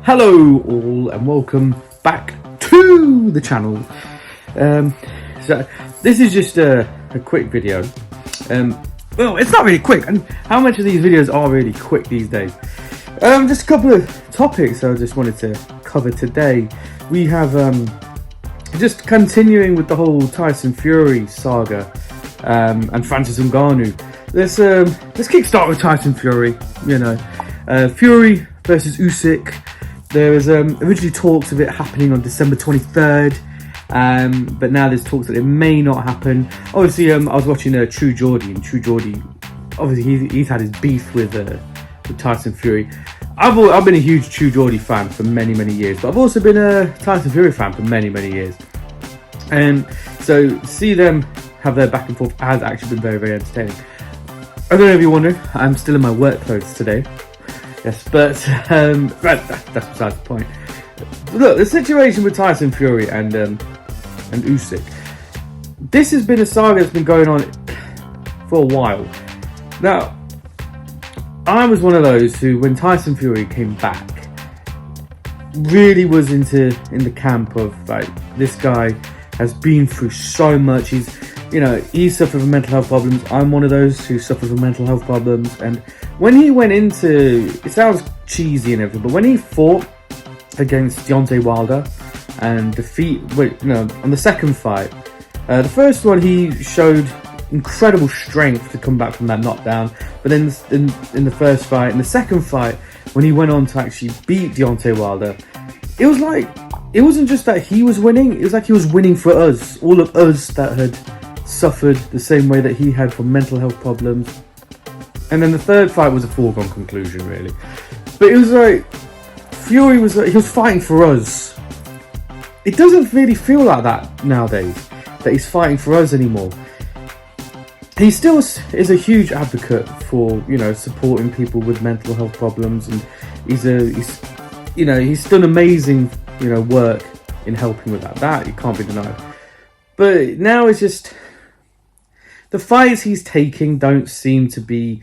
Hello all and welcome back to the channel. So this is just a quick video. Well, it's not really quick, and how much of these videos are really quick these days? Just a couple of topics I just wanted to cover today. We have just continuing with the whole Tyson Fury saga and Francis Ngannou. Let's kick start with Tyson Fury. You know, Fury versus Usyk. There was originally talks of it happening on December 23rd, but now there's talks that it may not happen. Obviously, I was watching True Geordie, and True Geordie, obviously he's had his beef with Tyson Fury. I've been a huge True Geordie fan for many years, but I've also been a Tyson Fury fan for many years. And so see them have their back and forth has actually been very entertaining. I don't know if you're wondering, I'm still in my work clothes today. Yes, but that's besides the point. Look, the situation with Tyson Fury and Usyk. This has been a saga that's been going on for a while. Now, I was one of those who, when Tyson Fury came back, really was in the camp of like, this guy has been through so much. He's suffered from mental health problems. I'm one of those who suffer from mental health problems. And when he went into, it sounds cheesy and everything, but when he fought against Deontay Wilder and on the second fight, the first one he showed incredible strength to come back from that knockdown. But then in the first fight, in the second fight, when he went on to actually beat Deontay Wilder, it was like, it wasn't just that he was winning, it was like he was winning for us, all of us that had suffered the same way that he had from mental health problems. And then the third fight was a foregone conclusion, really. But it was like, Fury was like, he was fighting for us. It doesn't really feel like that nowadays, that he's fighting for us anymore. He still is a huge advocate for, supporting people with mental health problems, and he's done amazing, work in helping with that. That it can't be denied. But now it's just, the fights he's taking don't seem to be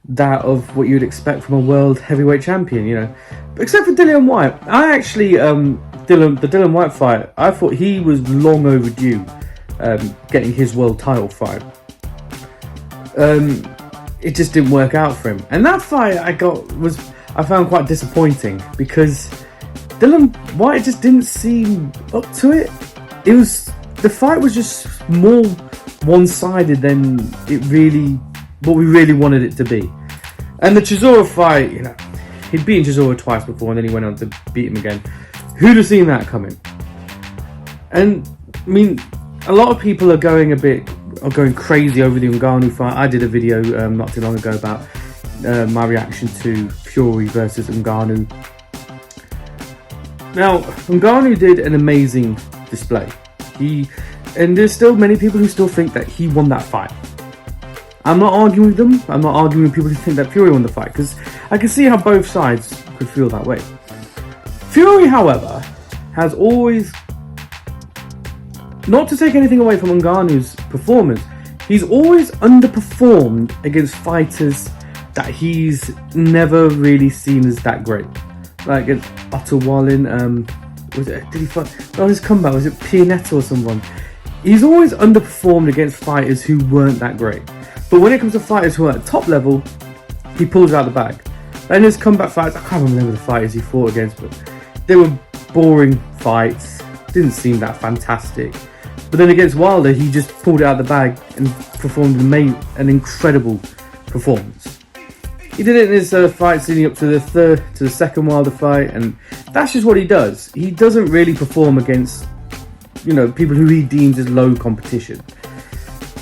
that of what you'd expect from a world heavyweight champion, except for Dillian Whyte. I actually, the Dillian Whyte fight, I thought he was long overdue getting his world title fight. It just didn't work out for him. And that fight I found quite disappointing, because Dillian Whyte just didn't seem up to it. The fight was just more one-sided than what we really wanted it to be. And the Chisora fight, he'd beaten Chisora twice before, and then he went on to beat him again. Who'd have seen that coming? And I mean, a lot of people are going crazy over the Ngannou fight. I did a video not too long ago about my reaction to Fury versus Ngannou. Now, Ngannou did an amazing display. And there's still many people who still think that he won that fight. I'm not arguing with them. I'm not arguing with people who think that Fury won the fight, because I can see how both sides could feel that way. Fury, however, has always, not to take anything away from Ngannou's performance, he's always underperformed against fighters that he's never really seen as that great. Like against Otto Wallin, his comeback, was it Pianetta or someone? He's always underperformed against fighters who weren't that great. But when it comes to fighters who are at top level, he pulls out the bag. And his comeback fights, I can't remember the fighters he fought against, but they were boring fights, didn't seem that fantastic. But then against Wilder, he just pulled it out the bag and performed an incredible performance. He did it in his fights leading up to the second Wilder fight, and that's just what he does. He doesn't really perform against, people who he deems as low competition.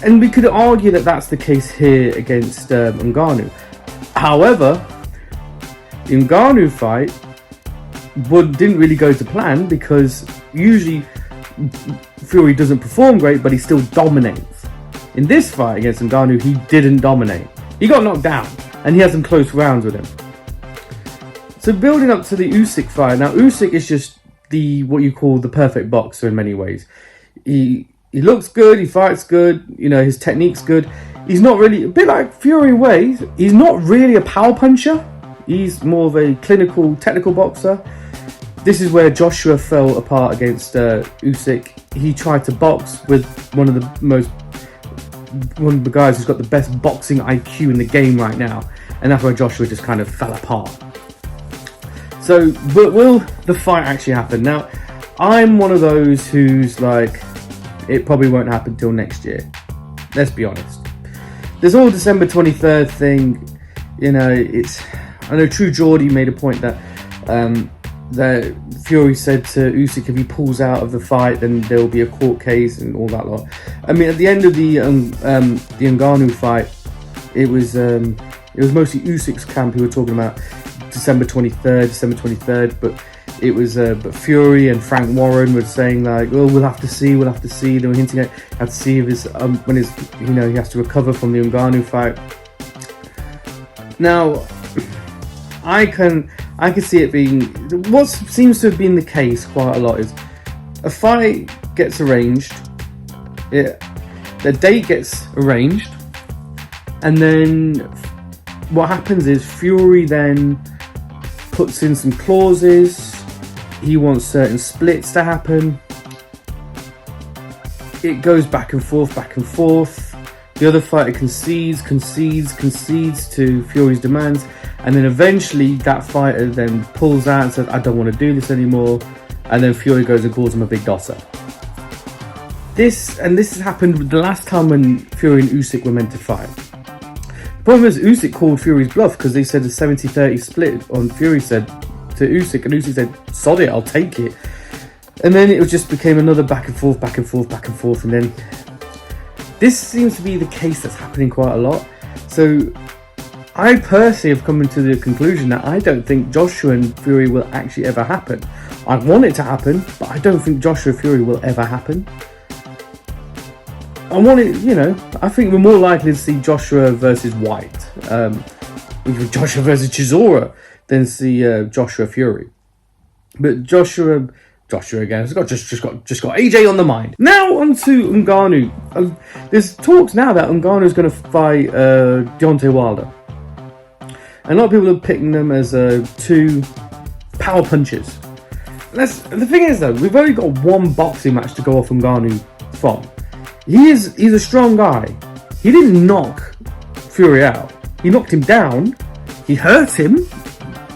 And we could argue that that's the case here against Ngannou. However, the Ngannou fight didn't really go to plan, because usually Fury doesn't perform great, but he still dominates. In this fight against Ngannou, he didn't dominate. He got knocked down, and he had some close rounds with him. So building up to the Usyk fight, now Usyk is just what you call the perfect boxer in many ways. He looks good, he fights good, his technique's good. He's not really, a bit like Fury in ways, he's not really a power puncher. He's more of a clinical, technical boxer. this is where Joshua fell apart against Usyk. He tried to box with one of the guys who's got the best boxing IQ in the game right now, and that's where Joshua just kind of fell apart. So, but will the fight actually happen? Now, I'm one of those who's like, it probably won't happen till next year. Let's be honest. This whole December 23rd thing, you know, I know True Geordie made a point that that Fury said to Usyk, if he pulls out of the fight, then there will be a court case and all that lot. I mean, at the end of the Ngannou fight, it was mostly Usyk's camp who were talking about December 23rd, but it was but Fury and Frank Warren were saying like, oh, we'll have to see. They were hinting at have to see if his when his, you know, he has to recover from the Ngannou fight. Now, I can see it being, what seems to have been the case quite a lot is a fight gets arranged, the date gets arranged, and then what happens is Fury then puts in some clauses. He wants certain splits to happen. It goes back and forth. The other fighter concedes to Fury's demands, and then eventually that fighter then pulls out and says, I don't want to do this anymore, and then Fury goes and calls him a big dosser. This has happened the last time when Fury and Usyk were meant to fight. The problem is Usyk called Fury's bluff because they said a 70-30 split on Fury said to Usyk, and Usyk said, sod it, I'll take it. And then it just became another back and forth, and then this seems to be the case that's happening quite a lot. So I personally have come into the conclusion that I don't think Joshua and Fury will actually ever happen. I want it to happen, but I don't think Joshua Fury will ever happen. I want it, you know, I think we're more likely to see Joshua versus White, Joshua versus Chisora, than see Joshua Fury. But Joshua again. Just got AJ on the mind. Now on to Ngannou. There's talks now that Ngannou is going to fight Deontay Wilder. And a lot of people are picking them as two power punches. The thing is though, we've only got one boxing match to go off Ngannou from. He's a strong guy. He didn't knock Fury out. He knocked him down. He hurt him.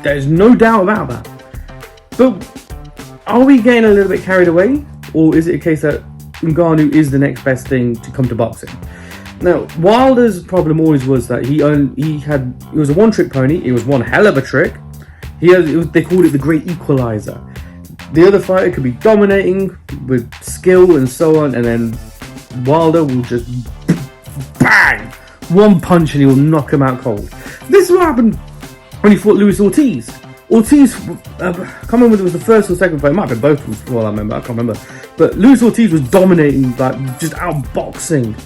There's no doubt about that. But are we getting a little bit carried away? Or is it a case that Ngannou is the next best thing to come to boxing? Now, Wilder's problem always was that he was a one-trick pony. It was one hell of a trick. They called it the great equalizer. The other fighter could be dominating with skill and so on, and then Wilder will just bang! One punch and he will knock him out cold. This is what happened when he fought Luis Ortiz. I can't remember whether it was the first or second fight. It might have been both of them. Well, I can't remember. But Luis Ortiz was dominating, like just outboxing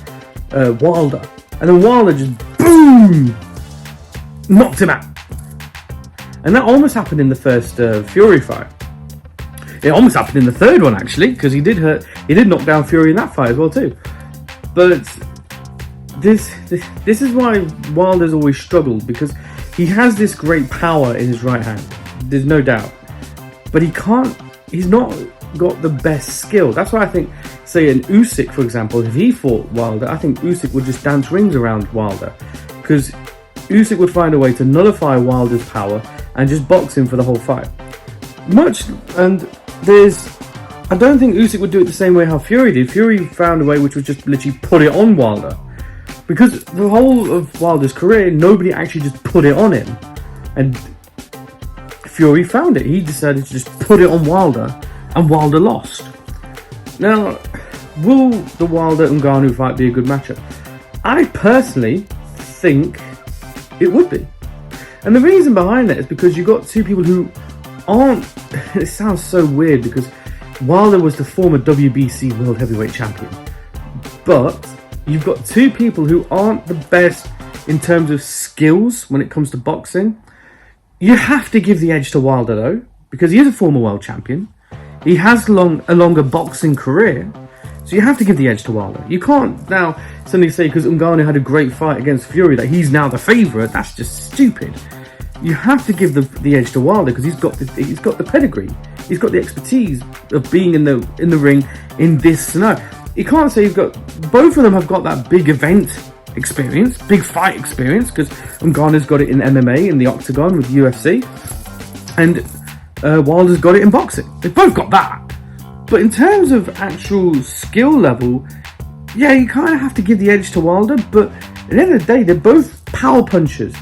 Wilder, and then Wilder just boom knocked him out. And that almost happened in the first Fury fight. It almost happened in the third one actually, because he did knock down Fury in that fight as well too. But this is why Wilder's always struggled, because he has this great power in his right hand. There's no doubt. But he's not got the best skill. That's why I think, say an Usyk, for example, if he fought Wilder, I think Usyk would just dance rings around Wilder. Because Usyk would find a way to nullify Wilder's power and just box him for the whole fight. I don't think Usyk would do it the same way how Fury did. Fury found a way which was just literally put it on Wilder. Because the whole of Wilder's career, nobody actually just put it on him. And Fury found it. He decided to just put it on Wilder, and Wilder lost. Now, will the Wilder and Ngannou fight be a good matchup? I personally think it would be. And the reason behind that is because you've got two people who aren't... It sounds so weird because Wilder was the former WBC World Heavyweight Champion. But you've got two people who aren't the best in terms of skills when it comes to boxing. You have to give the edge to Wilder though, because he is a former world champion. He has a longer boxing career, so you have to give the edge to Wilder. You can't now suddenly say because Ngannou had a great fight against Fury that he's now the favourite. That's just stupid. You have to give the edge to Wilder because he's got the pedigree. he's got the expertise of being in the ring in this scenario. You can't say both of them have got that big event experience, big fight experience, because Ngannou's got it in MMA in the octagon with UFC, and Wilder's got it in boxing. They've both got that. But in terms of actual skill level, yeah, you kind of have to give the edge to Wilder, but at the end of the day, they're both power punchers.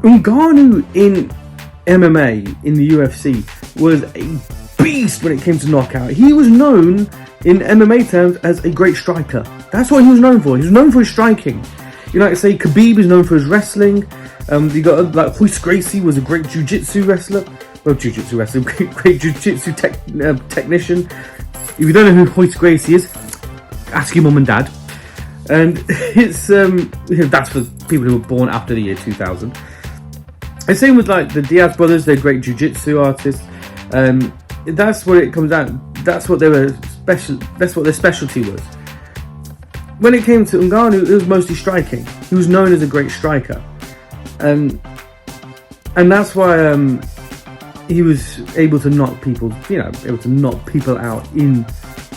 Ngannou in MMA, in the UFC, was a beast when it came to knockout. He was known in MMA terms as a great striker. That's what he was known for. He was known for his striking. You know, like say Khabib is known for his wrestling. You got like Royce Gracie was a great jiu-jitsu wrestler. Well, jiu-jitsu wrestler, great jiu-jitsu technician. If you don't know who Royce Gracie is, ask your mum and dad. And it's that's for people who were born after the year 2000. The same with like the Diaz brothers. They're great jiu-jitsu artists. That's what it comes down. That's what they were special. That's what their specialty was. When it came to Ngannou, it was mostly striking. He was known as a great striker, and that's why he was able to knock people. Able to knock people out in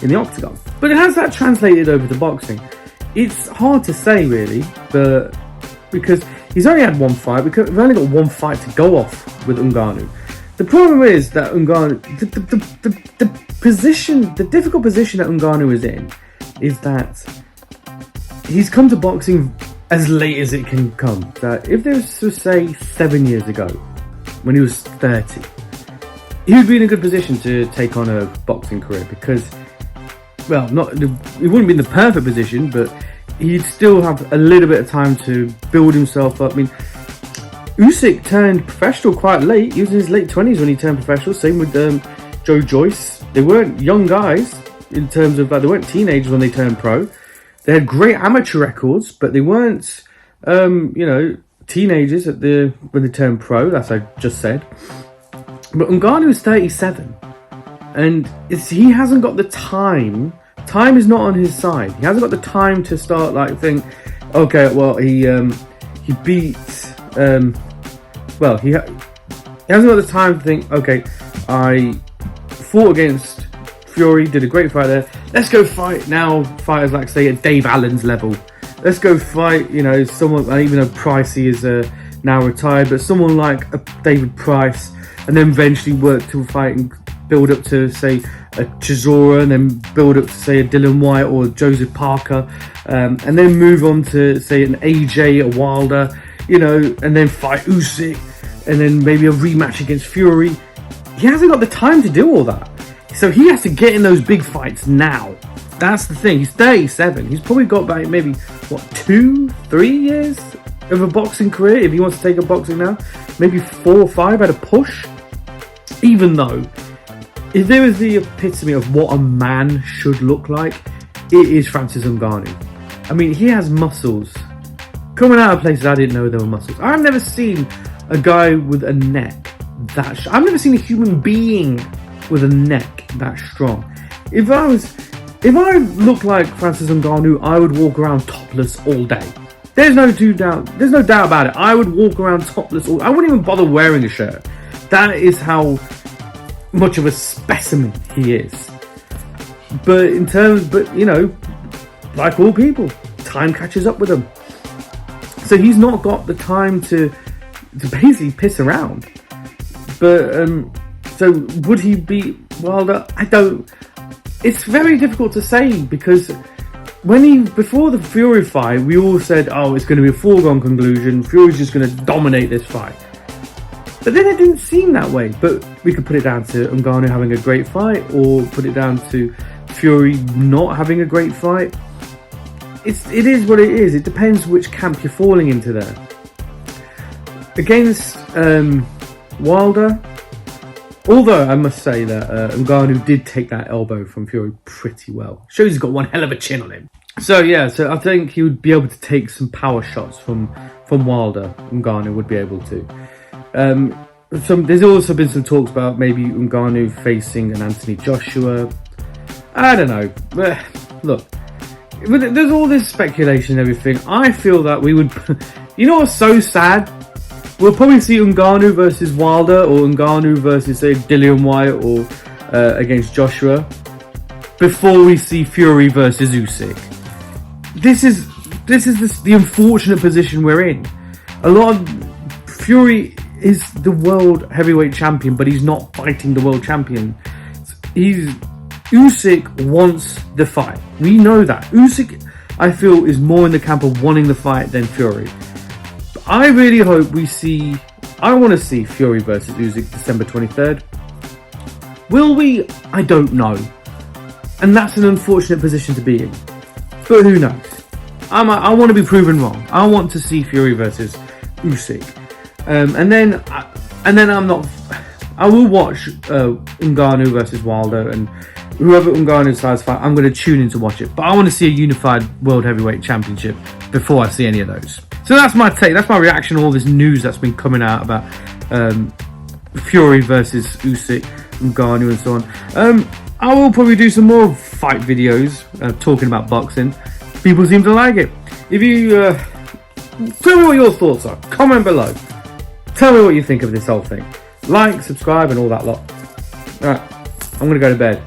the octagon. But has that translated over to boxing? It's hard to say really, but because he's only had one fight, we've only got one fight to go off with Ngannou. The problem is that Ngannou, the position, the difficult position that Ngannou is in, is that he's come to boxing as late as it can come. That if there was to say 7 years ago, when he was 30, he would be in a good position to take on a boxing career because, well, he wouldn't be in the perfect position, but he'd still have a little bit of time to build himself up. I mean, Usyk turned professional quite late. He was in his late 20s when he turned professional. Same with Joe Joyce. They weren't young guys in terms of, they weren't teenagers when they turned pro. They had great amateur records, but they weren't, teenagers when they turned pro. That's what I just said. But Ngannou is 37, and he hasn't got the time. Time is not on his side. He hasn't got the time to start think, okay, well he beat. He hasn't got the time to think, okay, I fought against Fury, did a great fight there. Let's go fight now fighters like, say, at Dave Allen's level. Let's go fight, someone, even though Pricey is now retired, but someone like a David Price, and then eventually work to a fight and build up to, say, a Chisora, and then build up to, say, a Dylan White or Joseph Parker, and then move on to, say, an AJ, a Wilder, and then fight Usyk, and then maybe a rematch against Fury. He hasn't got the time to do all that. So he has to get in those big fights now. That's the thing. He's 37. He's probably got about maybe, 2-3 years of a boxing career if he wants to take up boxing now. Maybe 4 or 5 at a push. Even though, if there was the epitome of what a man should look like, it is Francis Ngannou. I mean, he has muscles. Coming out of places I didn't know there were muscles. I've never seen a guy with a neck that I've never seen a human being with a neck that strong. If I looked like Francis Ngannou, I would walk around topless all day. There's no doubt about it. I would walk around topless I wouldn't even bother wearing a shirt. That is how much of a specimen he is. But like all people, time catches up with him. So he's not got the time to basically piss around. But so would he beat Wilder? It's very difficult to say, because before the Fury fight, we all said, oh, it's going to be a foregone conclusion. Fury's just going to dominate this fight. But then it didn't seem that way. But we could put it down to Ngannou having a great fight, or put it down to Fury not having a great fight. It is what it is. It depends which camp you're falling into there. Against Wilder, although I must say that Ngannou did take that elbow from Fury pretty well. Shows he's got one hell of a chin on him. So I think he would be able to take some power shots from Wilder. Ngannou would be able to. There's also been some talks about maybe Ngannou facing an Anthony Joshua. I don't know. Look, there's all this speculation and everything. I feel that we would... You know what's so sad? we'll probably see Ngannou versus Wilder, or Ngannou versus, say, Dillian Whyte, or against Joshua, before we see Fury versus Usyk. This is the unfortunate position we're in. Fury is the world heavyweight champion, but he's not fighting the world champion. Usyk wants the fight. We know that. Usyk, I feel, is more in the camp of wanting the fight than Fury. I really hope I want to see Fury versus Usyk December 23rd. Will we? I don't know. And that's an unfortunate position to be in. But who knows? I want to be proven wrong. I want to see Fury versus Usyk. And then I will watch Ngannou versus Wilder, and whoever Ngannou decides to fight, I'm going to tune in to watch it. But I want to see a unified World Heavyweight Championship before I see any of those. So that's my take. That's my reaction to all this news that's been coming out about Fury versus Usyk, Ngannou, and so on. I will probably do some more fight videos talking about boxing. People seem to like it. If you tell me what your thoughts are, comment below. Tell me what you think of this whole thing. Like, subscribe, and all that lot. Alright, I'm gonna go to bed.